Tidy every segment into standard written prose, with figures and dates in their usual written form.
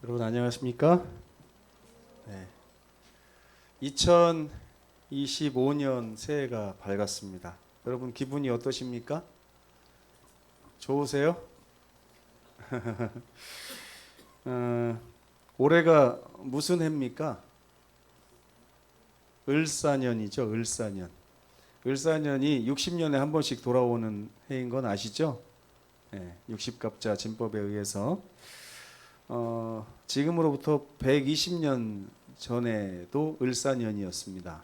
여러분 안녕하십니까? 네. 2025년 새해가 밝았습니다. 여러분 기분이 어떠십니까? 좋으세요? 올해가 무슨 해입니까? 을사년이죠. 을사년. 을사년이 60년에 한 번씩 돌아오는 해인 건 아시죠? 네, 60갑자 진법에 의해서 지금으로부터 120년 전에도 을사년이었습니다.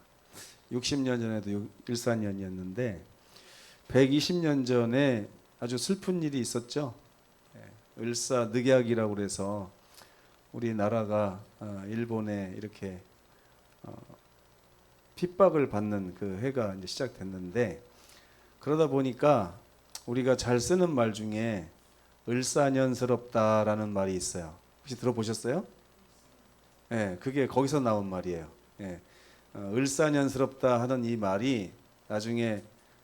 60년 전에도 을사년이었는데 120년 전에 아주 슬픈 일이 있었죠. 을사늑약이라고 그래서 우리나라가 일본에 이렇게 핍박을 받는 그 해가 이제 시작됐는데, 그러다 보니까 우리가 잘 쓰는 말 중에 을사년스럽다라는 말이 있어요. 혹시 들어보셨어요? 예, 그게 거기서 나온 말이에요. 예, 을사년스럽다 하던 이 말이 나중에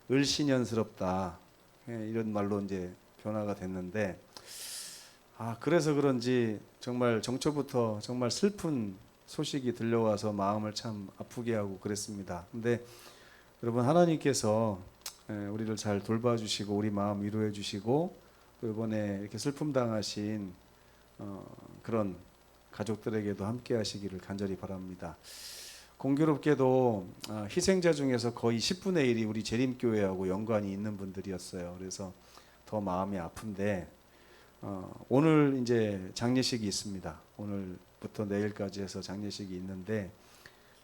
을시년스럽다, 이런 말로 이제 변화가 됐는데, 그래서 그런지 정말 정초부터 정말 슬픈 소식이 들려와서 마음을 참 아프게 하고 그랬습니다. 근데 여러분, 하나님께서 우리를 잘 돌봐주시고 우리 마음 위로해 주시고 또 이번에 이렇게 슬픔 당하신 그런 가족들에게도 함께 하시기를 간절히 바랍니다. 공교롭게도 희생자 중에서 거의 10분의 1이 우리 재림교회하고 연관이 있는 분들이었어요. 그래서 더 마음이 아픈데, 오늘 이제 장례식이 있습니다. 오늘부터 내일까지 해서 장례식이 있는데,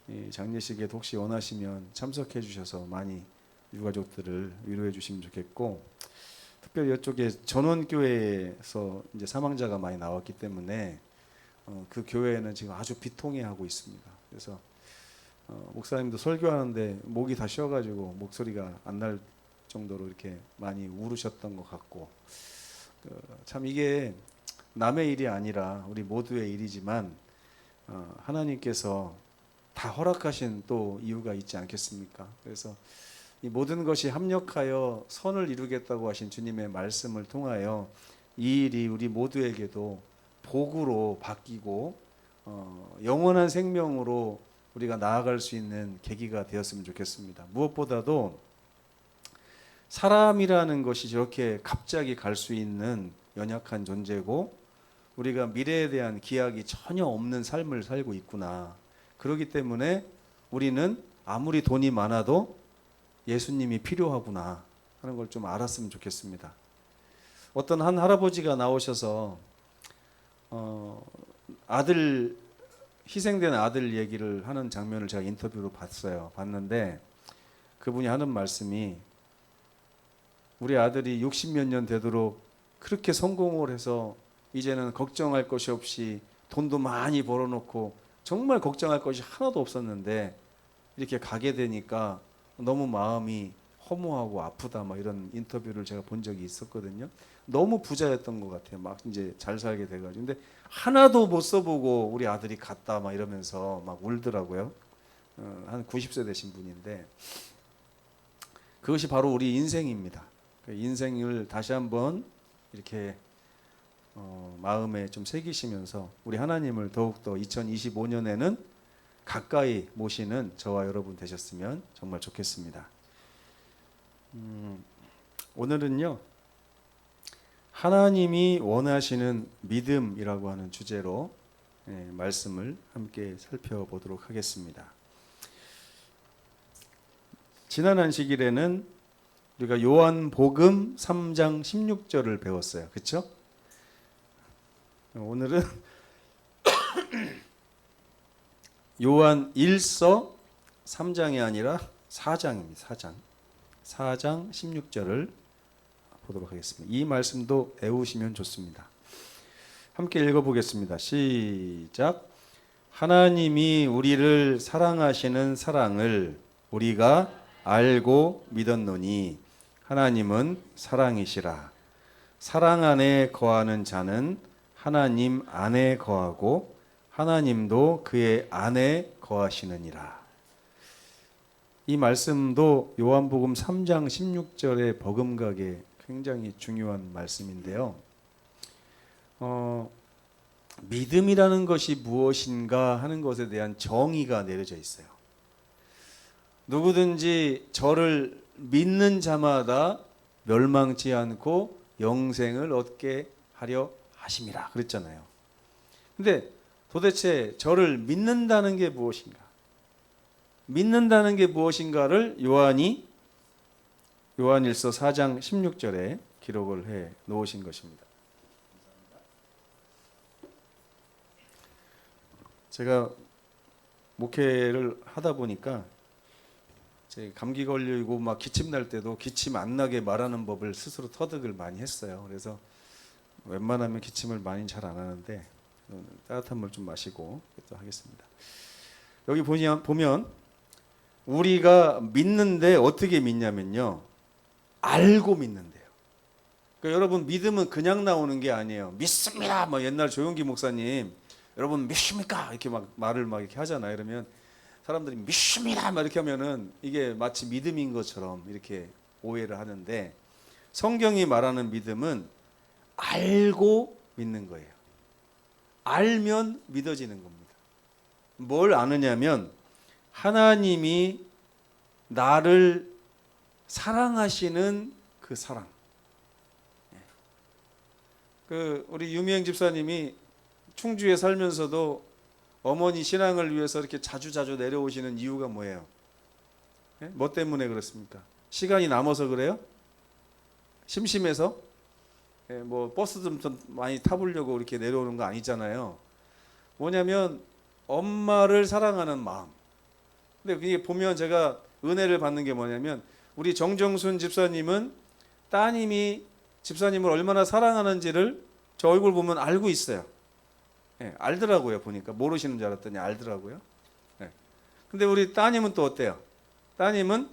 이 장례식에 혹시 원하시면 참석해 주셔서 많이 유가족들을 위로해 주시면 좋겠고, 특별히 이쪽에 전원교회에서 이제 사망자가 많이 나왔기 때문에 그 교회는 지금 아주 비통해하고 있습니다. 그래서 목사님도 설교하는데 목이 다 쉬어가지고 목소리가 안 날 정도로 이렇게 많이 울으셨던 것 같고, 참 이게 남의 일이 아니라 우리 모두의 일이지만 하나님께서 다 허락하신 또 이유가 있지 않겠습니까? 그래서 이 모든 것이 합력하여 선을 이루겠다고 하신 주님의 말씀을 통하여 이 일이 우리 모두에게도 복으로 바뀌고 영원한 생명으로 우리가 나아갈 수 있는 계기가 되었으면 좋겠습니다. 무엇보다도 사람이라는 것이 저렇게 갑자기 갈 수 있는 연약한 존재고, 우리가 미래에 대한 기약이 전혀 없는 삶을 살고 있구나. 그렇기 때문에 우리는 아무리 돈이 많아도 예수님이 필요하구나 하는 걸 좀 알았으면 좋겠습니다. 어떤 한 할아버지가 나오셔서 아들, 희생된 아들 얘기를 하는 장면을 제가 인터뷰로 봤는데, 그분이 하는 말씀이, 우리 아들이 60몇 년 되도록 그렇게 성공을 해서 이제는 걱정할 것이 없이 돈도 많이 벌어놓고 정말 걱정할 것이 하나도 없었는데 이렇게 가게 되니까 너무 마음이 허무하고 아프다, 막 이런 인터뷰를 제가 본 적이 있었거든요. 너무 부자였던 것 같아요. 막 이제 잘 살게 돼가지고. 근데 하나도 못 써보고 우리 아들이 갔다 막 이러면서 막 울더라고요. 한 90세 되신 분인데, 그것이 바로 우리 인생입니다. 그 인생을 다시 한번 이렇게 마음에 좀 새기시면서 우리 하나님을 더욱더 2025년에는 가까이 모시는 저와 여러분 되셨으면 정말 좋겠습니다. 오늘은요, 하나님이 원하시는 믿음이라고 하는 주제로 말씀을 함께 살펴보도록 하겠습니다. 지난 안식일에는 우리가 요한복음 3장 16절을 배웠어요. 그렇죠? 오늘은 요한 1서 3장이 아니라 4장입니다. 4장 16절을 보도록 하겠습니다. 이 말씀도 외우시면 좋습니다. 함께 읽어보겠습니다. 시작. 하나님이 우리를 사랑하시는 사랑을 우리가 알고 믿었노니 하나님은 사랑이시라. 사랑 안에 거하는 자는 하나님 안에 거하고 하나님도 그의 안에 거하시느니라. 이 말씀도 요한복음 3장 16절의 버금가게 굉장히 중요한 말씀인데요. 믿음이라는 것이 무엇인가 하는 것에 대한 정의가 내려져 있어요. 누구든지 저를 믿는 자마다 멸망치 않고 영생을 얻게 하려 하심이라 그랬잖아요. 근데 도대체 저를 믿는다는 게 무엇인가? 믿는다는 게 무엇인가를 요한일서 4장 16절에 기록을 해 놓으신 것입니다. 제가 목회를 하다 보니까 제 감기 걸리고 막 기침 날 때도 기침 안 나게 말하는 법을 스스로 터득을 많이 했어요. 그래서 웬만하면 기침을 많이 잘 안 하는데 따뜻한 물 좀 마시고 또 하겠습니다. 여기 보면 우리가 믿는데 어떻게 믿냐면요, 알고 믿는데요. 그러니까 여러분, 믿음은 그냥 나오는 게 아니에요. 믿습니다. 막 옛날 조용기 목사님, 여러분 믿습니까? 이렇게 막 말을 막 이렇게 하잖아요. 그러면 사람들이 믿습니다 막 이렇게 하면은 이게 마치 믿음인 것처럼 이렇게 오해를 하는데, 성경이 말하는 믿음은 알고 믿는 거예요. 알면 믿어지는 겁니다. 뭘 아느냐면 하나님이 나를 사랑하시는 그 사랑. 우리 유미행 집사님이 충주에 살면서도 어머니 신앙을 위해서 이렇게 자주 내려오시는 이유가 뭐예요? 뭐 때문에 그렇습니까? 시간이 남아서 그래요? 심심해서? 뭐 버스 좀 많이 타보려고 이렇게 내려오는 거 아니잖아요. 뭐냐면 엄마를 사랑하는 마음. 근데 그게 보면 제가 은혜를 받는 게 뭐냐면, 우리 정정순 집사님은 따님이 집사님을 얼마나 사랑하는지를 저 얼굴 보면 알고 있어요. 알더라고요. 보니까 모르시는 줄 알았더니 알더라고요. 근데 우리 따님은 또 어때요? 따님은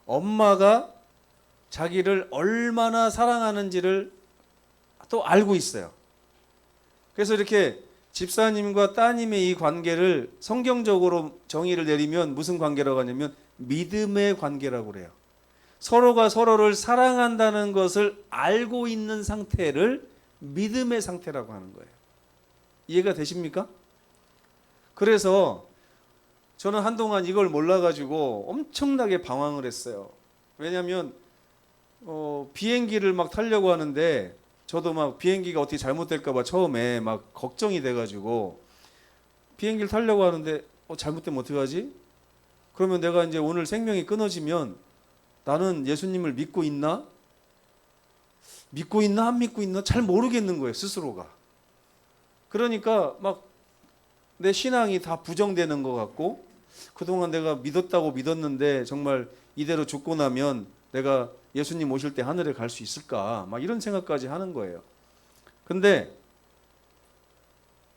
엄마가 자기를 얼마나 사랑하는지를 또 알고 있어요. 그래서 이렇게 집사님과 따님의 이 관계를 성경적으로 정의를 내리면 무슨 관계라고 하냐면 믿음의 관계라고 그래요. 서로가 서로를 사랑한다는 것을 알고 있는 상태를 믿음의 상태라고 하는 거예요. 이해가 되십니까? 그래서 저는 한동안 이걸 몰라가지고 엄청나게 방황을 했어요. 왜냐하면 비행기를 막 타려고 하는데 저도 막 비행기가 어떻게 잘못될까봐 처음에 막 걱정이 돼가지고, 비행기를 타려고 하는데 잘못되면 어떡하지? 그러면 내가 이제 오늘 생명이 끊어지면 나는 예수님을 믿고 있나? 믿고 있나 안 믿고 있나 잘 모르겠는 거예요, 스스로가. 그러니까 막 내 신앙이 다 부정되는 것 같고, 그동안 내가 믿었는데 정말 이대로 죽고 나면 내가 예수님 오실 때 하늘에 갈 수 있을까, 막 이런 생각까지 하는 거예요. 근데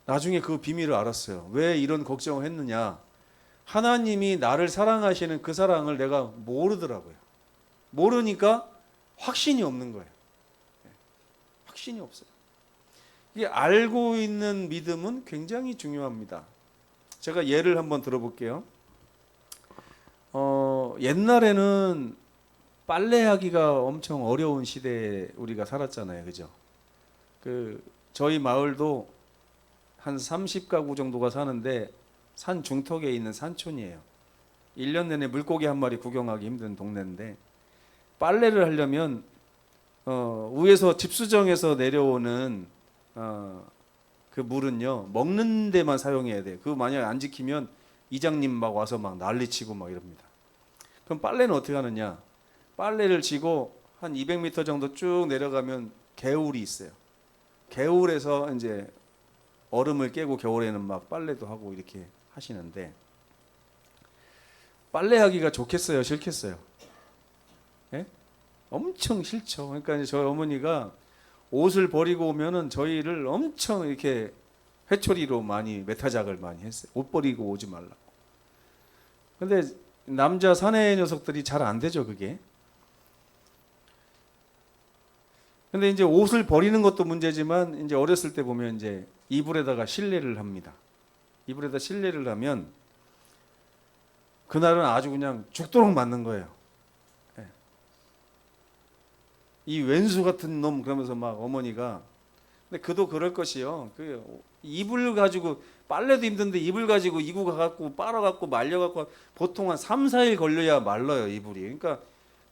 나중에 그 비밀을 알았어요. 왜 이런 걱정을 했느냐? 하나님이 나를 사랑하시는 그 사랑을 내가 모르더라고요. 모르니까 확신이 없는 거예요. 확신이 없어요. 이게 알고 있는 믿음은 굉장히 중요합니다. 제가 예를 한번 들어볼게요. 옛날에는 빨래하기가 엄청 어려운 시대에 우리가 살았잖아요. 그죠? 저희 마을도 한 30가구 정도가 사는데 산 중턱에 있는 산촌이에요. 1년 내내 물고기 한 마리 구경하기 힘든 동네인데, 빨래를 하려면 위에서 집수정에서 내려오는 그 물은요, 먹는 데만 사용해야 돼요. 그거 만약에 안 지키면 이장님 막 와서 막 난리치고 막 이럽니다. 그럼 빨래는 어떻게 하느냐? 빨래를 지고 한 200m 정도 쭉 내려가면 개울이 있어요. 개울에서 이제 얼음을 깨고 겨울에는 막 빨래도 하고 이렇게 하시는데, 빨래하기가 좋겠어요, 싫겠어요? 예? 엄청 싫죠. 그러니까 이제 저희 어머니가 옷을 버리고 오면은 저희를 엄청 이렇게 회초리로 많이 메타작을 많이 했어요. 옷 버리고 오지 말라고. 근데 남자 사내 녀석들이 잘 안 되죠, 그게. 근데 이제 옷을 버리는 것도 문제지만, 이제 어렸을 때 보면 이제 이불에다가 실내를 합니다. 이불에다 실내를 하면 그날은 아주 그냥 죽도록 맞는 거예요. 이 왼수 같은 놈 그러면서 막 어머니가 근데 그도 그럴 것이요. 그 이불 가지고 빨래도 힘든데 이불 가지고 이구 가갖고 빨아갖고 말려갖고 보통 한 3, 4일 걸려야 말라요 이불이. 그러니까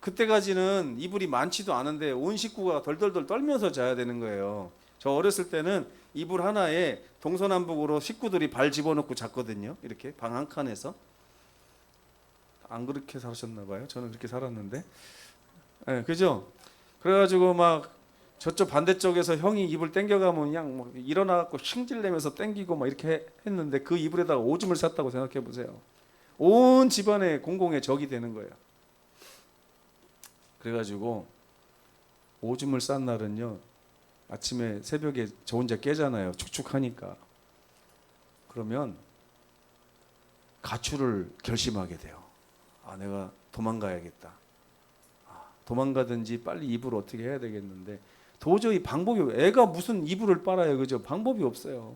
그때까지는 이불이 많지도 않은데 온 식구가 덜덜덜 떨면서 자야 되는 거예요. 저 어렸을 때는 이불 하나에 동서남북으로 식구들이 발 집어넣고 잤거든요. 이렇게 방 한 칸에서. 안 그렇게 사셨나 봐요. 저는 그렇게 살았는데. 네, 그죠? 그래가지고 막 저쪽 반대쪽에서 형이 이불 땡겨가면 그냥 막 일어나갖고 쉥질내면서 땡기고 막 이렇게 했는데 그 이불에다가 오줌을 쌌다고 생각해 보세요. 온 집안의 공공의 적이 되는 거예요. 그래가지고 오줌을 싼 날은요, 아침에 새벽에 저 혼자 깨잖아요. 축축하니까. 그러면 가출을 결심하게 돼요. 아, 내가 도망가야겠다. 도망가든지 빨리 이불을 어떻게 해야 되겠는데 도저히 방법이 없어요. 애가 무슨 이불을 빨아요, 그죠? 방법이 없어요.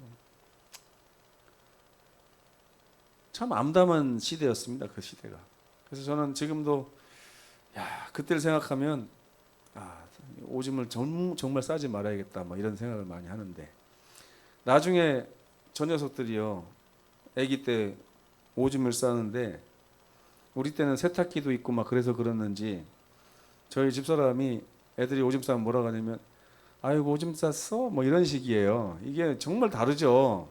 참 암담한 시대였습니다, 그 시대가. 그래서 저는 지금도 그때를 생각하면 오줌을 정말 싸지 말아야겠다, 막 이런 생각을 많이 하는데 나중에 저 녀석들이요, 아기 때 오줌을 싸는데 우리 때는 세탁기도 있고 막 그래서 그랬는지 저희 집사람이 애들이 오줌 싸면 뭐라고 하냐면 아이고 오줌 쌌어? 뭐 이런 식이에요. 이게 정말 다르죠.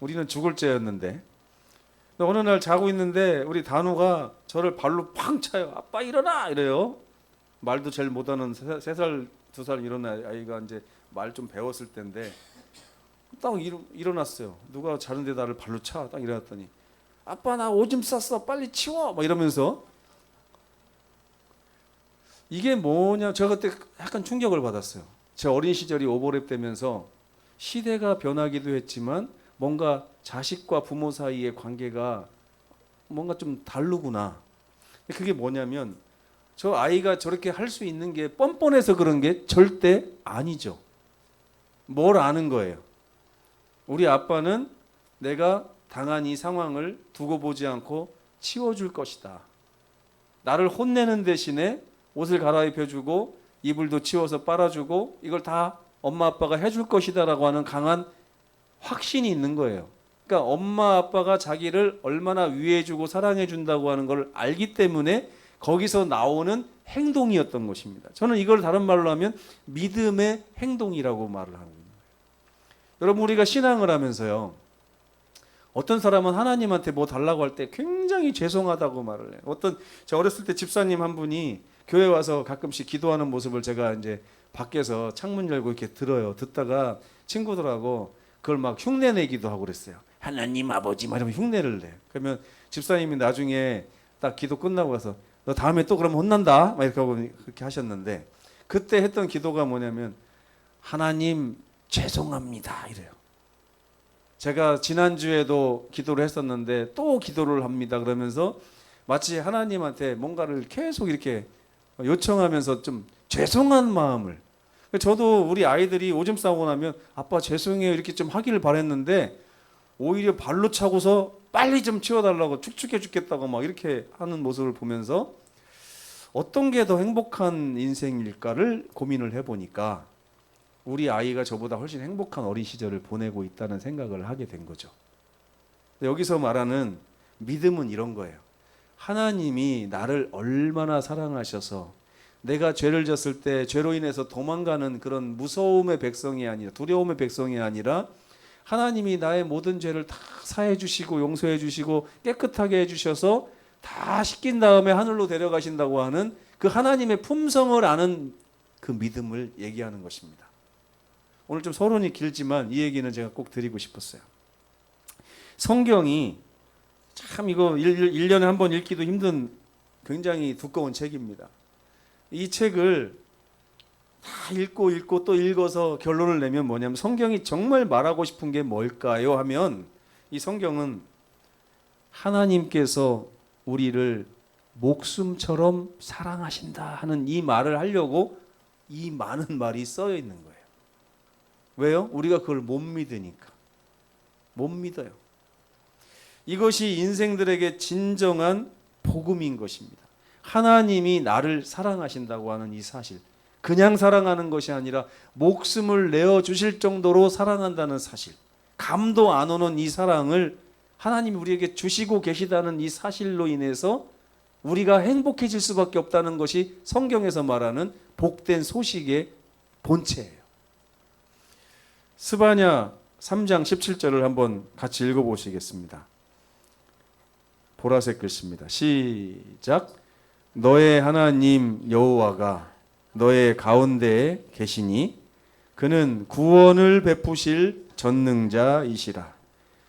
우리는 죽을 죄였는데. 어느 날 자고 있는데 우리 단우가 저를 발로 팡 차요. 아빠 일어나! 이래요. 말도 제일 못하는 3살, 2살 이런 아이가 이제 말 좀 배웠을 때인데 딱 일어났어요. 누가 자는데 나를 발로 차. 딱 일어났더니 아빠 나 오줌 쌌어. 빨리 치워. 막 이러면서 이게 뭐냐. 제가 그때 약간 충격을 받았어요. 제 어린 시절이 오버랩 되면서 시대가 변하기도 했지만 뭔가 자식과 부모 사이의 관계가 뭔가 좀 다르구나. 그게 뭐냐면 저 아이가 저렇게 할 수 있는 게 뻔뻔해서 그런 게 절대 아니죠. 뭘 아는 거예요. 우리 아빠는 내가 당한 이 상황을 두고 보지 않고 치워줄 것이다. 나를 혼내는 대신에 옷을 갈아입혀주고 이불도 치워서 빨아주고 이걸 다 엄마 아빠가 해줄 것이다 라고 하는 강한 확신이 있는 거예요. 그러니까 엄마 아빠가 자기를 얼마나 위해주고 사랑해준다고 하는 걸 알기 때문에 거기서 나오는 행동이었던 것입니다. 저는 이걸 다른 말로 하면 믿음의 행동이라고 말을 하고 있는 거예요. 여러분 우리가 신앙을 하면서요, 어떤 사람은 하나님한테 뭐 달라고 할 때 굉장히 죄송하다고 말을 해요. 저 어렸을 때 집사님 한 분이 교회 와서 가끔씩 기도하는 모습을 제가 이제 밖에서 창문 열고 이렇게 들어요. 듣다가 친구들하고 그걸 막 흉내 내기도 하고 그랬어요. 하나님 아버지 막 이러면 흉내를 내. 그러면 집사님이 나중에 딱 기도 끝나고 가서 너 다음에 또 그러면 혼난다 막 이렇게 하고 그렇게 하셨는데 그때 했던 기도가 뭐냐면 하나님 죄송합니다 이래요. 제가 지난주에도 기도를 했었는데 또 기도를 합니다 그러면서 마치 하나님한테 뭔가를 계속 이렇게 요청하면서 좀 죄송한 마음을. 저도 우리 아이들이 오줌 싸고 나면 아빠 죄송해요 이렇게 좀 하기를 바랬는데 오히려 발로 차고서 빨리 좀 치워달라고 축축해 죽겠다고 막 이렇게 하는 모습을 보면서 어떤 게 더 행복한 인생일까를 고민을 해보니까 우리 아이가 저보다 훨씬 행복한 어린 시절을 보내고 있다는 생각을 하게 된 거죠. 여기서 말하는 믿음은 이런 거예요. 하나님이 나를 얼마나 사랑하셔서 내가 죄를 졌을 때 죄로 인해서 도망가는 그런 무서움의 백성이 아니라 두려움의 백성이 아니라 하나님이 나의 모든 죄를 다 사해 주시고 용서해 주시고 깨끗하게 해 주셔서 다 씻긴 다음에 하늘로 데려가신다고 하는 그 하나님의 품성을 아는 그 믿음을 얘기하는 것입니다. 오늘 좀 서론이 길지만 이 얘기는 제가 꼭 드리고 싶었어요. 성경이 참 이거 1년에 한 번 읽기도 힘든 굉장히 두꺼운 책입니다. 이 책을 다 읽고 또 읽어서 결론을 내면 뭐냐면 성경이 정말 말하고 싶은 게 뭘까요? 하면 이 성경은 하나님께서 우리를 목숨처럼 사랑하신다 하는 이 말을 하려고 이 많은 말이 써여 있는 거예요. 왜요? 우리가 그걸 못 믿으니까. 못 믿어요. 이것이 인생들에게 진정한 복음인 것입니다. 하나님이 나를 사랑하신다고 하는 이 사실. 그냥 사랑하는 것이 아니라 목숨을 내어 주실 정도로 사랑한다는 사실, 감도 안 오는 이 사랑을 하나님이 우리에게 주시고 계시다는 이 사실로 인해서 우리가 행복해질 수밖에 없다는 것이 성경에서 말하는 복된 소식의 본체예요. 스바냐 3장 17절을 한번 같이 읽어보시겠습니다. 보라색 글씨입니다. 시작. 너의 하나님 여호와가 너의 가운데에 계시니 그는 구원을 베푸실 전능자이시라.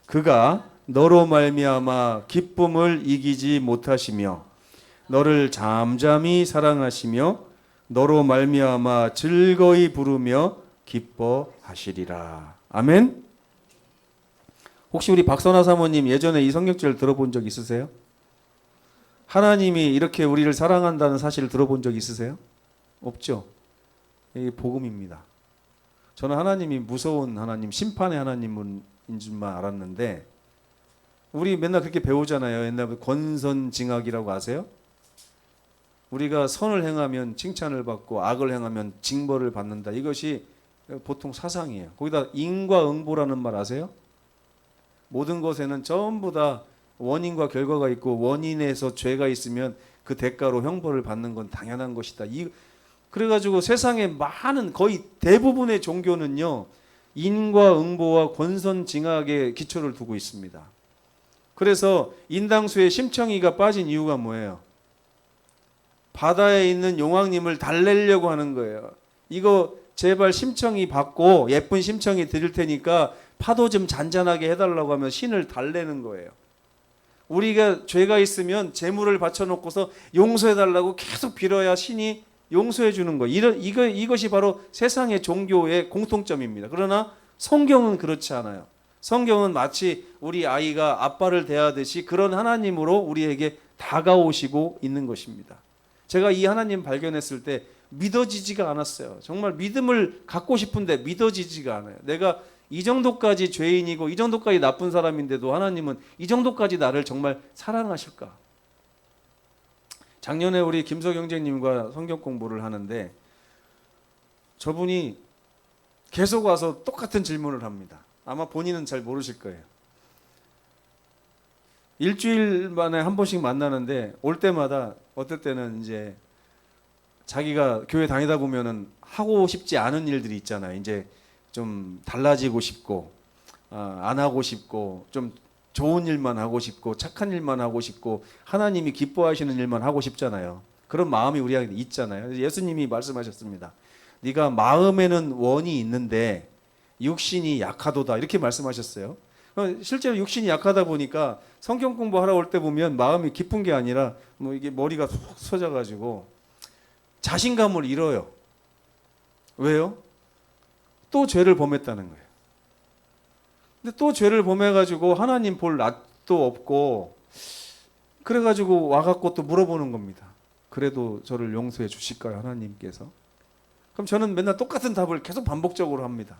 그가 너로 말미암아 기쁨을 이기지 못하시며 너를 잠잠히 사랑하시며 너로 말미암아 즐거이 부르며 기뻐하시리라. 아멘. 혹시 우리 박선아 사모님 예전에 이 성경절 들어본 적 있으세요? 하나님이 이렇게 우리를 사랑한다는 사실을 들어본 적 있으세요? 없죠. 이게 복음입니다. 저는 하나님이 무서운 하나님, 심판의 하나님인 줄만 알았는데 우리 맨날 그렇게 배우잖아요. 옛날에 권선징악이라고 아세요? 우리가 선을 행하면 칭찬을 받고 악을 행하면 징벌을 받는다. 이것이 보통 사상이에요. 거기다 인과응보라는 말 아세요? 모든 것에는 전부 다 원인과 결과가 있고 원인에서 죄가 있으면 그 대가로 형벌을 받는 건 당연한 것이다. 그래가지고 세상에 많은 거의 대부분의 종교는요 인과응보와 권선징악에 기초를 두고 있습니다. 그래서 인당수에 심청이가 빠진 이유가 뭐예요? 바다에 있는 용왕님을 달래려고 하는 거예요. 이거 제발 심청이 받고 예쁜 심청이 드릴 테니까 파도 좀 잔잔하게 해달라고 하면 신을 달래는 거예요. 우리가 죄가 있으면 제물을 바쳐놓고서 용서해달라고 계속 빌어야 신이 용서해 주는 거예요. 이것이 바로 세상의 종교의 공통점입니다. 그러나 성경은 그렇지 않아요. 성경은 마치 우리 아이가 아빠를 대하듯이 그런 하나님으로 우리에게 다가오시고 있는 것입니다. 제가 이 하나님 발견했을 때 믿어지지가 않았어요. 정말 믿음을 갖고 싶은데 믿어지지가 않아요. 내가 이 정도까지 죄인이고 이 정도까지 나쁜 사람인데도 하나님은 이 정도까지 나를 정말 사랑하실까? 작년에 우리 김석영재님과 성경 공부를 하는데 저분이 계속 와서 똑같은 질문을 합니다. 아마 본인은 잘 모르실 거예요. 일주일 만에 한 번씩 만나는데 올 때마다 어떨 때는 이제 자기가 교회 다니다 보면은 하고 싶지 않은 일들이 있잖아요. 이제 좀 달라지고 싶고 안 하고 싶고 좀 좋은 일만 하고 싶고 착한 일만 하고 싶고 하나님이 기뻐하시는 일만 하고 싶잖아요. 그런 마음이 우리한테 있잖아요. 예수님이 말씀하셨습니다. 네가 마음에는 원이 있는데 육신이 약하도다 이렇게 말씀하셨어요. 실제로 육신이 약하다 보니까 성경 공부하러 올 때 보면 마음이 기쁜 게 아니라 뭐 이게 머리가 속 솟아가지고 자신감을 잃어요. 왜요? 또 죄를 범했다는 거예요. 근데 또 죄를 범해가지고 하나님 볼 낯도 없고 그래가지고 와갖고 또 물어보는 겁니다. 그래도 저를 용서해 주실까요, 하나님께서? 그럼 저는 맨날 똑같은 답을 계속 반복적으로 합니다.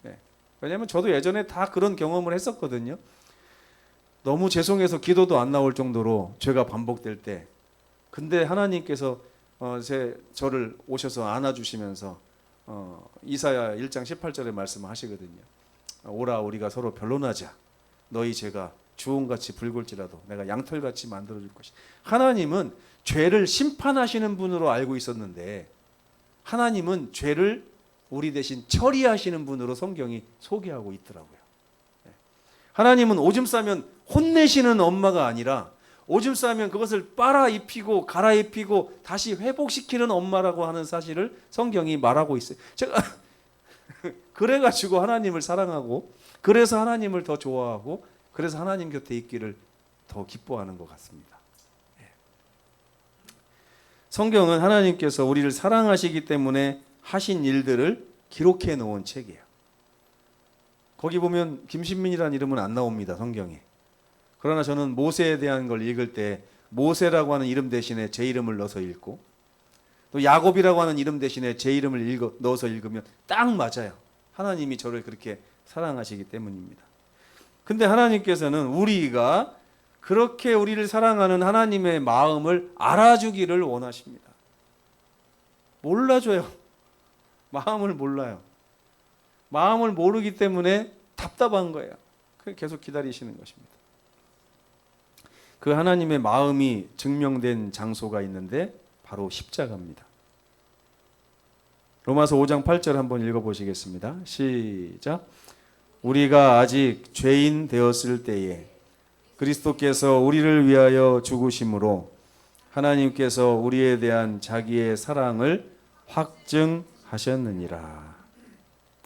네. 왜냐하면 저도 예전에 다 그런 경험을 했었거든요. 너무 죄송해서 기도도 안 나올 정도로 죄가 반복될 때 근데 하나님께서 저를 오셔서 안아주시면서 이사야 1장 18절에 말씀하시거든요. 오라 우리가 서로 변론하자. 너희 죄가 주홍같이 붉을지라도 내가 양털같이 만들어줄 것이다. 하나님은 죄를 심판하시는 분으로 알고 있었는데 하나님은 죄를 우리 대신 처리하시는 분으로 성경이 소개하고 있더라고요. 하나님은 오줌 싸면 혼내시는 엄마가 아니라 오줌 싸면 그것을 빨아 입히고 갈아입히고 다시 회복시키는 엄마라고 하는 사실을 성경이 말하고 있어요. 제가 그래가지고 하나님을 사랑하고 그래서 하나님을 더 좋아하고 그래서 하나님 곁에 있기를 더 기뻐하는 것 같습니다. 성경은 하나님께서 우리를 사랑하시기 때문에 하신 일들을 기록해 놓은 책이에요. 거기 보면 김신민이라는 이름은 안 나옵니다, 성경에. 그러나 저는 모세에 대한 걸 읽을 때 모세라고 하는 이름 대신에 제 이름을 넣어서 읽고 또 야곱이라고 하는 이름 대신에 제 이름을 넣어서 읽으면 딱 맞아요. 하나님이 저를 그렇게 사랑하시기 때문입니다. 근데 하나님께서는 우리가 그렇게 우리를 사랑하는 하나님의 마음을 알아주기를 원하십니다. 몰라줘요. 마음을 몰라요. 마음을 모르기 때문에 답답한 거예요. 계속 기다리시는 것입니다. 그 하나님의 마음이 증명된 장소가 있는데 바로 십자가입니다. 로마서 5장 8절 한번 읽어보시겠습니다. 시작. 우리가 아직 죄인 되었을 때에 그리스도께서 우리를 위하여 죽으심으로 하나님께서 우리에 대한 자기의 사랑을 확증하셨느니라.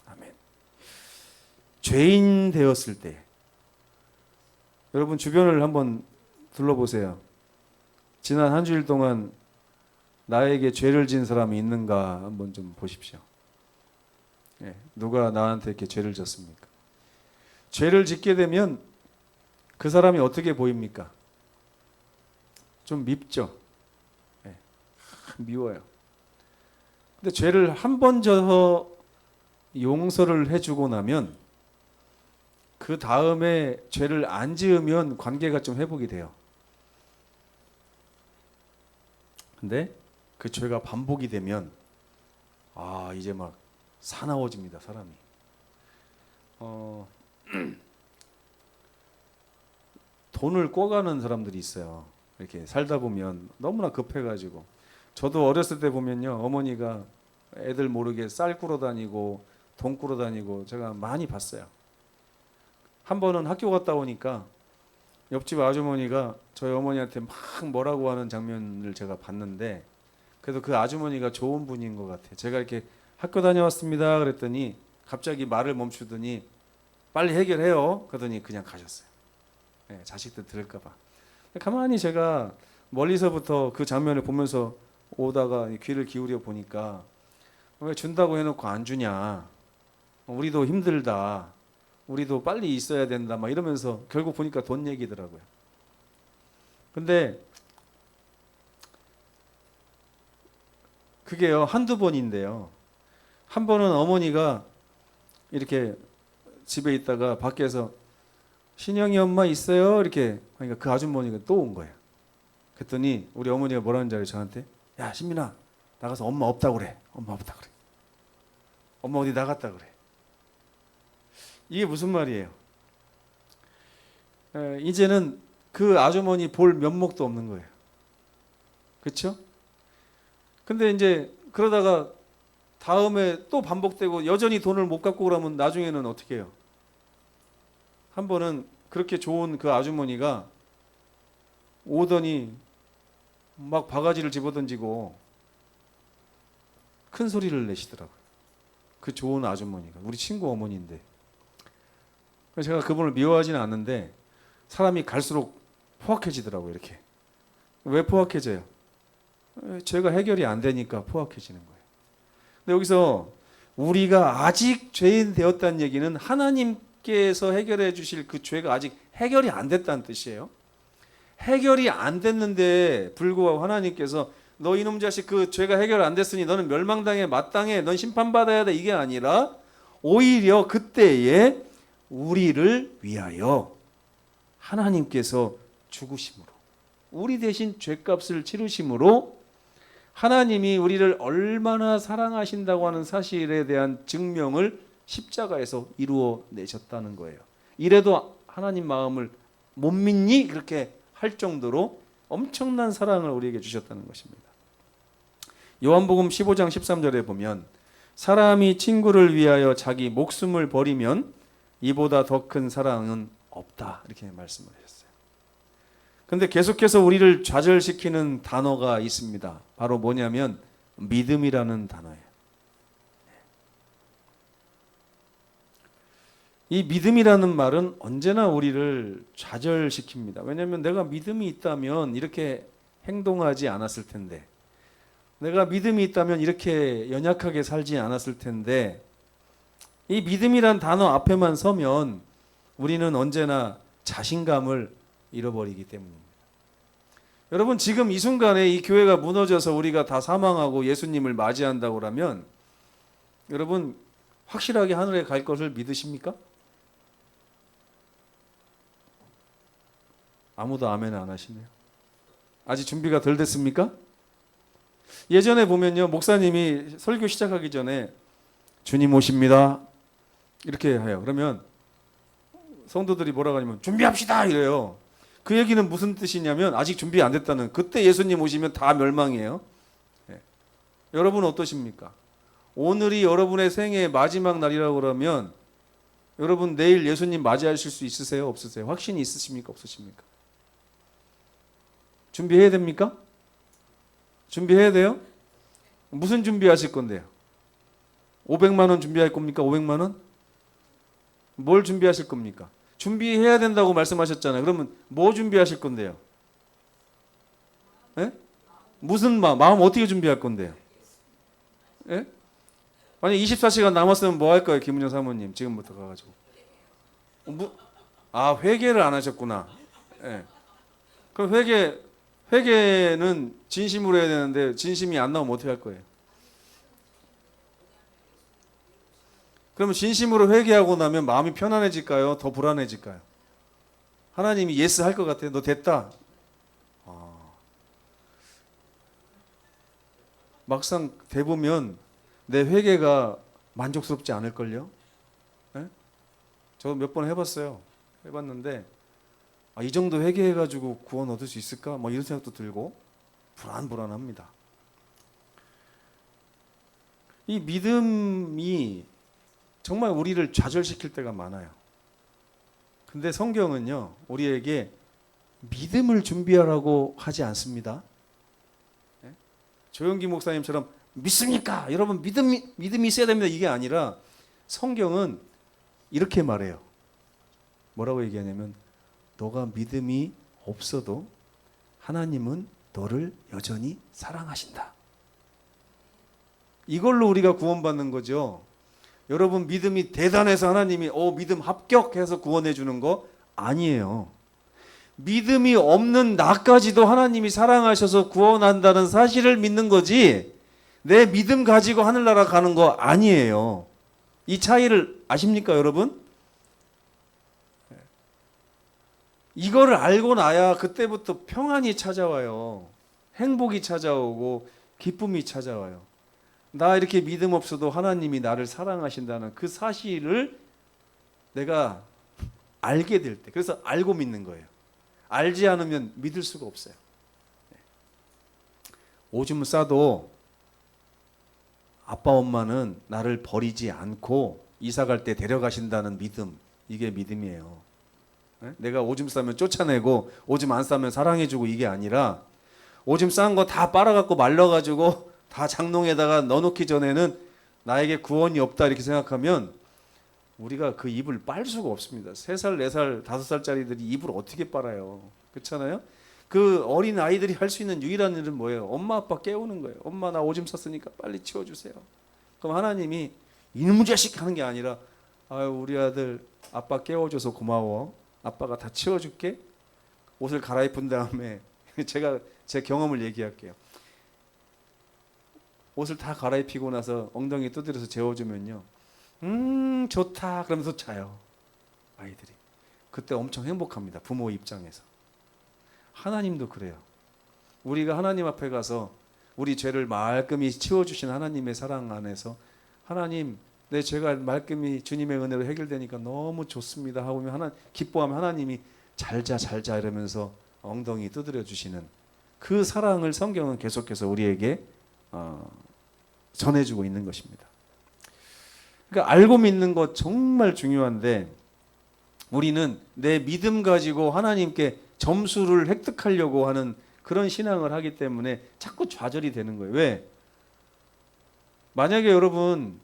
아멘. 죄인 되었을 때, 여러분 주변을 한번 둘러보세요. 지난 한 주일 동안 나에게 죄를 지은 사람이 있는가 한번 좀 보십시오. 예, 누가 나한테 이렇게 죄를 졌습니까? 죄를 짓게 되면 그 사람이 어떻게 보입니까? 좀 밉죠. 예, 미워요. 근데 죄를 한 번 져서 용서를 해주고 나면 그 다음에 죄를 안 지으면 관계가 좀 회복이 돼요. 근데 그 죄가 반복이 되면 이제 막 사나워집니다, 사람이. 돈을 꿔가는 사람들이 있어요. 이렇게 살다 보면 너무나 급해가지고. 저도 어렸을 때 보면요, 어머니가 애들 모르게 쌀 꾸러 다니고 돈 꾸러 다니고 제가 많이 봤어요. 한 번은 학교 갔다 오니까 옆집 아주머니가 저희 어머니한테 막 뭐라고 하는 장면을 제가 봤는데, 그래도 그 아주머니가 좋은 분인 것 같아요. 제가 이렇게 학교 다녀왔습니다 그랬더니 갑자기 말을 멈추더니 빨리 해결해요 그러더니 그냥 가셨어요. 네, 자식들 들을까 봐. 가만히 제가 멀리서부터 그 장면을 보면서 오다가 귀를 기울여 보니까, 왜 준다고 해놓고 안 주냐, 우리도 힘들다, 우리도 빨리 있어야 된다 막 이러면서 결국 보니까 돈 얘기더라고요. 근데 그게요 한두 번인데요, 한 번은 어머니가 이렇게 집에 있다가 밖에서 신영이 엄마 있어요 이렇게 하니까 그 아주머니가 또 온 거예요. 그랬더니 우리 어머니가 뭐라는 줄 알아요? 저한테, 야 신민아 나가서 엄마 없다 그래. 엄마 없다 그래. 엄마 어디 나갔다 그래. 이게 무슨 말이에요? 이제는 그 아주머니 볼 면목도 없는 거예요. 그렇죠? 근데 이제 그러다가 다음에 또 반복되고 여전히 돈을 못 갚고 그러면 나중에는 어떻게 해요? 한 번은 그렇게 좋은 그 아주머니가 오더니 막 바가지를 집어던지고 큰 소리를 내시더라고요. 그 좋은 아주머니가 우리 친구 어머니인데. 제가 그분을 미워하지는 않는데 사람이 갈수록 포악해지더라고요. 이렇게. 왜 포악해져요? 죄가 해결이 안 되니까 포악해지는 거예요. 근데 여기서 우리가 아직 죄인 되었다는 얘기는 하나님께서 해결해 주실 그 죄가 아직 해결이 안 됐다는 뜻이에요. 해결이 안 됐는데 불구하고 하나님께서 너 이놈 자식 그 죄가 해결 안 됐으니 너는 멸망당해 마땅해 넌 심판받아야 돼 이게 아니라 오히려 그때에 우리를 위하여 하나님께서 죽으심으로 우리 대신 죄값을 치르심으로 하나님이 우리를 얼마나 사랑하신다고 하는 사실에 대한 증명을 십자가에서 이루어 내셨다는 거예요. 이래도 하나님 마음을 못 믿니? 그렇게 할 정도로 엄청난 사랑을 우리에게 주셨다는 것입니다. 요한복음 15장 13절에 보면 사람이 친구를 위하여 자기 목숨을 버리면 이보다 더 큰 사랑은 없다 이렇게 말씀을 하셨어요. 근데 계속해서 우리를 좌절시키는 단어가 있습니다. 바로 뭐냐면 믿음이라는 단어예요. 이 믿음이라는 말은 언제나 우리를 좌절시킵니다. 왜냐하면 내가 믿음이 있다면 이렇게 행동하지 않았을 텐데, 내가 믿음이 있다면 이렇게 연약하게 살지 않았을 텐데, 이 믿음이란 단어 앞에만 서면 우리는 언제나 자신감을 잃어버리기 때문입니다. 여러분 지금 이 순간에 이 교회가 무너져서 우리가 다 사망하고 예수님을 맞이한다고 하면 여러분 확실하게 하늘에 갈 것을 믿으십니까? 아무도 아멘 안 하시네요. 아직 준비가 덜 됐습니까? 예전에 보면요 목사님이 설교 시작하기 전에 주님 오십니다. 이렇게 해요. 그러면 성도들이 뭐라고 하냐면 준비합시다 이래요. 그 얘기는 무슨 뜻이냐면 아직 준비 안 됐다는, 그때 예수님 오시면 다 멸망이에요. 예. 여러분은 어떠십니까? 오늘이 여러분의 생애의 마지막 날이라고 그러면 여러분 내일 예수님 맞이하실 수 있으세요? 없으세요? 확신이 있으십니까? 없으십니까? 준비해야 됩니까? 준비해야 돼요? 무슨 준비하실 건데요? 500만 원 준비할 겁니까? 500만 원? 뭘 준비하실 겁니까? 준비해야 된다고 말씀하셨잖아요. 그러면 뭐 준비하실 건데요? 예? 무슨 마음 어떻게 준비할 건데요? 예? 만약 24시간 남았으면 뭐 할 거예요, 김은영 사모님? 지금부터 가가지고. 회개를 안 하셨구나. 예. 그럼 회개는 진심으로 해야 되는데 진심이 안 나오면 어떻게 할 거예요? 그러면 진심으로 회개하고 나면 마음이 편안해질까요? 더 불안해질까요? 하나님이 예스 할 것 같아요. 너 됐다. 막상 돼보면 내 회개가 만족스럽지 않을걸요? 네? 저 몇 번 해봤어요. 해봤는데 이 정도 회개해가지고 구원 얻을 수 있을까? 뭐 이런 생각도 들고 불안합니다. 이 믿음이 정말 우리를 좌절시킬 때가 많아요. 근데 성경은요, 우리에게 믿음을 준비하라고 하지 않습니다. 네? 조영기 목사님처럼 믿습니까? 여러분 믿음이 있어야 됩니다. 이게 아니라 성경은 이렇게 말해요. 뭐라고 얘기하냐면 너가 믿음이 없어도 하나님은 너를 여전히 사랑하신다. 이걸로 우리가 구원받는 거죠. 여러분 믿음이 대단해서 하나님이 믿음 합격해서 구원해 주는 거 아니에요. 믿음이 없는 나까지도 하나님이 사랑하셔서 구원한다는 사실을 믿는 거지 내 믿음 가지고 하늘나라 가는 거 아니에요. 이 차이를 아십니까 여러분? 이거를 알고 나야 그때부터 평안이 찾아와요. 행복이 찾아오고 기쁨이 찾아와요. 나 이렇게 믿음 없어도 하나님이 나를 사랑하신다는 그 사실을 내가 알게 될 때, 그래서 알고 믿는 거예요. 알지 않으면 믿을 수가 없어요. 오줌 싸도 아빠 엄마는 나를 버리지 않고 이사 갈 때 데려가신다는 믿음, 이게 믿음이에요. 내가 오줌 싸면 쫓아내고 오줌 안 싸면 사랑해주고 이게 아니라 오줌 싼 거 다 빨아갖고 말려가지고 다 장롱에다가 넣어놓기 전에는 나에게 구원이 없다 이렇게 생각하면 우리가 그 입을 빨 수가 없습니다. 3살, 4살, 5살짜리들이 입을 어떻게 빨아요? 그렇잖아요? 그 어린 아이들이 할 수 있는 유일한 일은 뭐예요? 엄마 아빠 깨우는 거예요. 엄마 나 오줌 쌌으니까 빨리 치워주세요. 그럼 하나님이 이놈의 자식 하는 게 아니라 아유 우리 아들 아빠 깨워줘서 고마워. 아빠가 다 치워줄게. 옷을 갈아입은 다음에 제가 제 경험을 얘기할게요. 옷을 다 갈아입히고 나서 엉덩이 두드려서 재워주면요. 좋다 그러면서 자요. 아이들이. 그때 엄청 행복합니다. 부모 입장에서. 하나님도 그래요. 우리가 하나님 앞에 가서 우리 죄를 말끔히 치워주신 하나님의 사랑 안에서 하나님 내 죄가 말끔히 주님의 은혜로 해결되니까 너무 좋습니다 하고 기뻐하면 하나님이 잘자 이러면서 엉덩이 두드려 주시는 그 사랑을 성경은 계속해서 우리에게 전해주고 있는 것입니다. 그러니까 알고 믿는 것 정말 중요한데 우리는 내 믿음 가지고 하나님께 점수를 획득하려고 하는 그런 신앙을 하기 때문에 자꾸 좌절이 되는 거예요. 왜? 만약에 여러분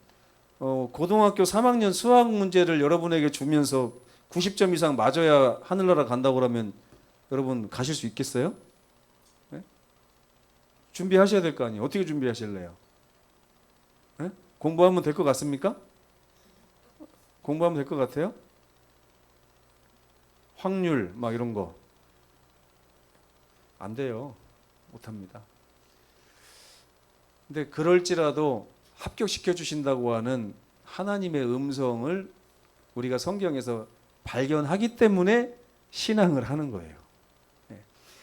고등학교 3학년 수학 문제를 여러분에게 주면서 90점 이상 맞아야 하늘나라 간다고 그러면 여러분 가실 수 있겠어요? 네? 준비하셔야 될 거 아니에요. 어떻게 준비하실래요? 네? 공부하면 될 것 같습니까? 공부하면 될 것 같아요? 확률 막 이런 거 안 돼요. 못합니다. 근데 그럴지라도 합격시켜 주신다고 하는 하나님의 음성을 우리가 성경에서 발견하기 때문에 신앙을 하는 거예요.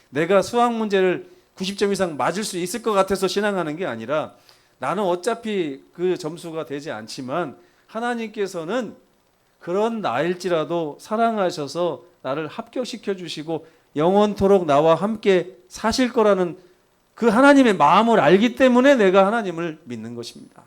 내가 수학 문제를 90점 이상 맞을 수 있을 것 같아서 신앙하는 게 아니라 나는 어차피 그 점수가 되지 않지만 하나님께서는 그런 나일지라도 사랑하셔서 나를 합격시켜 주시고 영원토록 나와 함께 사실 거라는 그 하나님의 마음을 알기 때문에 내가 하나님을 믿는 것입니다.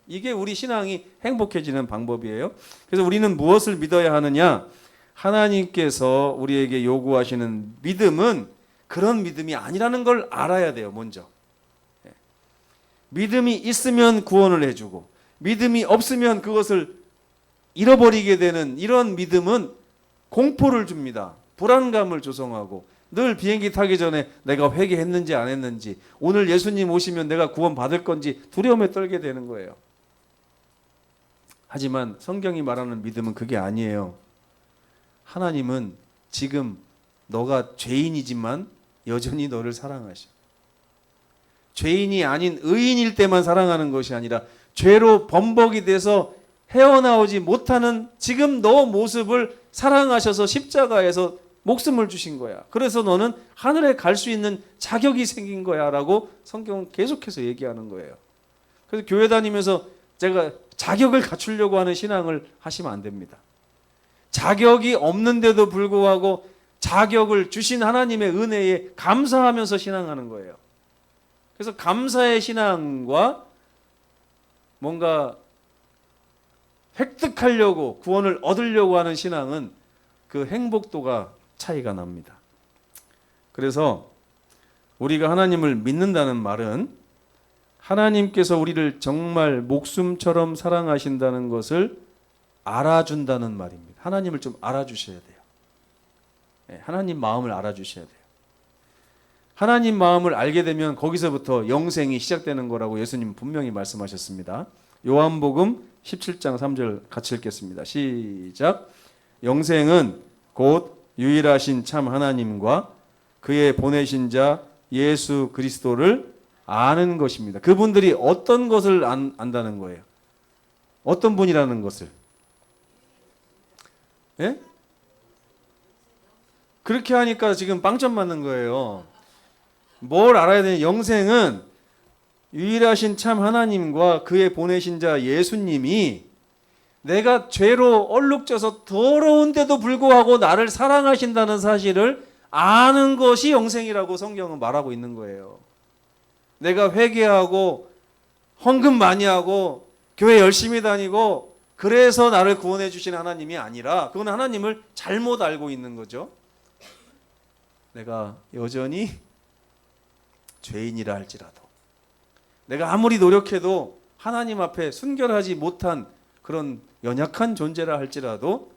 이게 우리 신앙이 행복해지는 방법이에요. 그래서 우리는 무엇을 믿어야 하느냐? 하나님께서 우리에게 요구하시는 믿음은 그런 믿음이 아니라는 걸 알아야 돼요. 먼저 믿음이 있으면 구원을 해주고 믿음이 없으면 그것을 잃어버리게 되는 이런 믿음은 공포를 줍니다. 불안감을 조성하고 늘 비행기 타기 전에 내가 회개했는지 안 했는지, 오늘 예수님 오시면 내가 구원 받을 건지 두려움에 떨게 되는 거예요. 하지만 성경이 말하는 믿음은 그게 아니에요. 하나님은 지금 너가 죄인이지만 여전히 너를 사랑하셔. 죄인이 아닌 의인일 때만 사랑하는 것이 아니라 죄로 범벅이 돼서 헤어나오지 못하는 지금 너 모습을 사랑하셔서 십자가에서 목숨을 주신 거야. 그래서 너는 하늘에 갈 수 있는 자격이 생긴 거야 라고 성경은 계속해서 얘기하는 거예요. 그래서 교회 다니면서 제가 자격을 갖추려고 하는 신앙을 하시면 안 됩니다. 자격이 없는데도 불구하고 자격을 주신 하나님의 은혜에 감사하면서 신앙하는 거예요. 그래서 감사의 신앙과 뭔가 획득하려고 구원을 얻으려고 하는 신앙은 그 행복도가 차이가 납니다. 그래서 우리가 하나님을 믿는다는 말은 하나님께서 우리를 정말 목숨처럼 사랑하신다는 것을 알아준다는 말입니다. 하나님을 좀 알아주셔야 돼요. 하나님 마음을 알아주셔야 돼요. 하나님 마음을 알게 되면 거기서부터 영생이 시작되는 거라고 예수님 분명히 말씀하셨습니다. 요한복음 17장 3절 같이 읽겠습니다. 시작. 영생은 곧 유일하신 참 하나님과 그의 보내신 자 예수 그리스도를 아는 것입니다. 그분들이 어떤 것을 안다는 거예요? 어떤 분이라는 것을? 예? 그렇게 하니까 지금 빵점 맞는 거예요. 뭘 알아야 되냐? 영생은 유일하신 참 하나님과 그의 보내신 자 예수님이 내가 죄로 얼룩져서 더러운데도 불구하고 나를 사랑하신다는 사실을 아는 것이 영생이라고 성경은 말하고 있는 거예요. 내가 회개하고 헌금 많이 하고 교회 열심히 다니고 그래서 나를 구원해 주신 하나님이 아니라 그건 하나님을 잘못 알고 있는 거죠. 내가 여전히 죄인이라 할지라도 내가 아무리 노력해도 하나님 앞에 순결하지 못한 그런 연약한 존재라 할지라도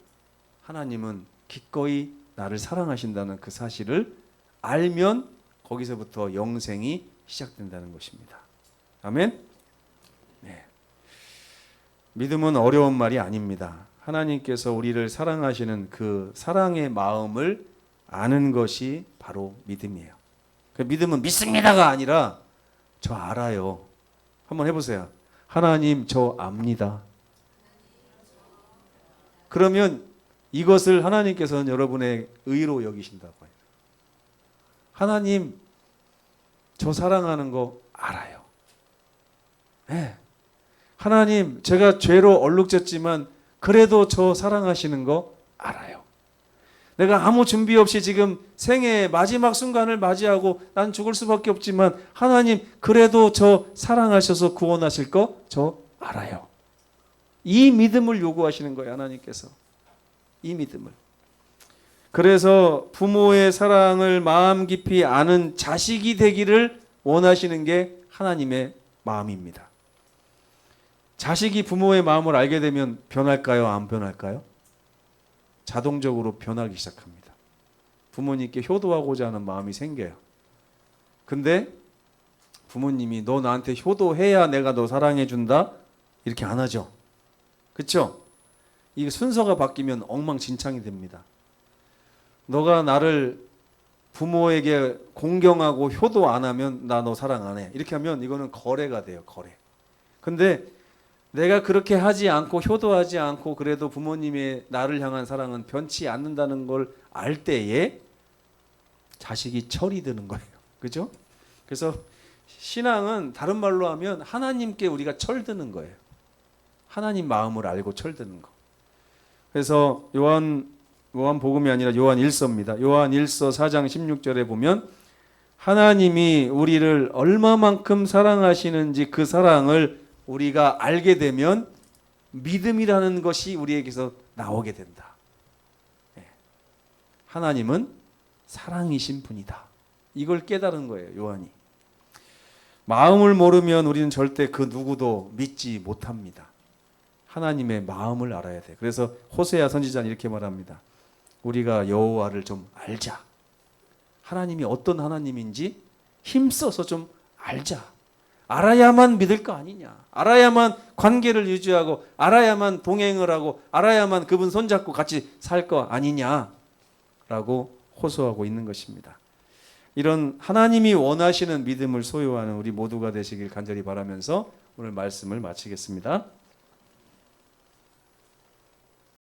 하나님은 기꺼이 나를 사랑하신다는 그 사실을 알면 거기서부터 영생이 시작된다는 것입니다. 아멘. 네. 믿음은 어려운 말이 아닙니다. 하나님께서 우리를 사랑하시는 그 사랑의 마음을 아는 것이 바로 믿음이에요. 그 믿음은 믿습니다가 아니라 저 알아요. 한번 해보세요. 하나님 저 압니다. 그러면 이것을 하나님께서는 여러분의 의로 여기신다고 해요. 하나님 저 사랑하는 거 알아요. 네. 하나님 제가 죄로 얼룩졌지만 그래도 저 사랑하시는 거 알아요. 내가 아무 준비 없이 지금 생애의 마지막 순간을 맞이하고 난 죽을 수밖에 없지만 하나님 그래도 저 사랑하셔서 구원하실 거 저 알아요. 이 믿음을 요구하시는 거예요. 하나님께서. 이 믿음을. 그래서 부모의 사랑을 마음 깊이 아는 자식이 되기를 원하시는 게 하나님의 마음입니다. 자식이 부모의 마음을 알게 되면 변할까요? 안 변할까요? 자동적으로 변하기 시작합니다. 부모님께 효도하고자 하는 마음이 생겨요. 근데 부모님이 너 나한테 효도해야 내가 너 사랑해준다? 이렇게 안 하죠. 그렇죠? 이 순서가 바뀌면 엉망진창이 됩니다. 너가 나를 부모에게 공경하고 효도 안 하면 나 너 사랑 안 해. 이렇게 하면 이거는 거래가 돼요. 거래. 근데 내가 그렇게 하지 않고 효도하지 않고 그래도 부모님의 나를 향한 사랑은 변치 않는다는 걸 알 때에 자식이 철이 드는 거예요. 그죠? 그래서 신앙은 다른 말로 하면 하나님께 우리가 철드는 거예요. 하나님 마음을 알고 철드는 거. 그래서 요한복음이 아니라 요한 1서입니다. 요한 1서 4장 16절에 보면 하나님이 우리를 얼마만큼 사랑하시는지 그 사랑을 우리가 알게 되면 믿음이라는 것이 우리에게서 나오게 된다. 하나님은 사랑이신 분이다. 이걸 깨달은 거예요, 요한이. 마음을 모르면 우리는 절대 그 누구도 믿지 못합니다. 하나님의 마음을 알아야 돼. 그래서 호세아 선지자는 이렇게 말합니다. 우리가 여호와를 좀 알자. 하나님이 어떤 하나님인지 힘써서 좀 알자. 알아야만 믿을 거 아니냐. 알아야만 관계를 유지하고 알아야만 동행을 하고 알아야만 그분 손잡고 같이 살 거 아니냐라고 호소하고 있는 것입니다. 이런 하나님이 원하시는 믿음을 소유하는 우리 모두가 되시길 간절히 바라면서 오늘 말씀을 마치겠습니다.